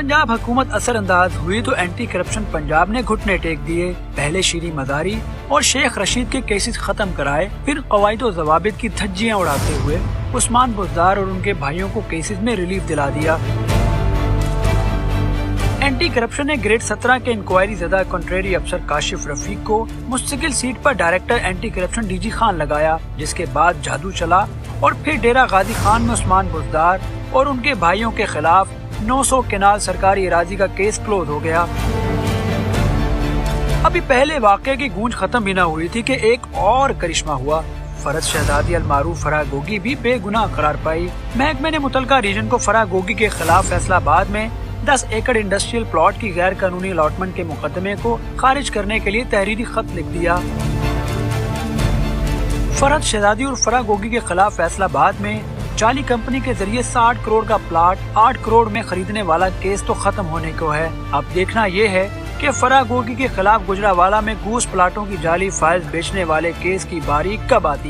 पंजाब हुकूमत असर अंदाज हुई तो एंटी करप्शन पंजाब ने घुटने टेक दिए। पहले शीरी मजारी और शेख रशीद के केसेस खत्म कराए, फिर कवायद और जवाबित की धज्जियां उड़ाते हुए उस्मान बुज़दार और उनके भाइयों को केसेस में रिलीफ दिला दिया। एंटी करप्शन ने ग्रेड 17 के इंक्वायरी ज़दा कॉन्ट्रेरी अफसर काशिफ रफीक को मुस्तकिल सीट पर director anti corruption DG Khan लगाया, जिसके बाद जादू चला और फिर डेरा गाजी खान में उस्मान बुज़दार और उनके भाइयों के खिलाफ 900 केनाल सरकारी अराजी का केस क्लोज हो गया। अभी पहले वाक़े की गूंज खत्म भी न हुई थी कि एक और करिश्मा हुआ। फरज शहजादी अल मारूफ फराह गोगी भी बेगुनाह करार पाई। महकमे ने मुतलका रीजन को फराह गोगी के खिलाफ फैसलाबाद में 10 एकड़ इंडस्ट्रियल प्लॉट की गैर कानूनी अलॉटमेंट के मुकदमे को खारिज करने के लिए तहरीरी खत लिख दिया। फरज शहजादी और फराह गोगी के खिलाफ फैसलाबाद में जाली कंपनी के जरिए 60 करोड़ का प्लाट 8 करोड़ में खरीदने वाला केस तो खत्म होने को है। अब देखना ये है कि फराह गोगी के खिलाफ गुजरावाला में घूस प्लाटों की जाली फाइल्स बेचने वाले केस की बारी कब आती है।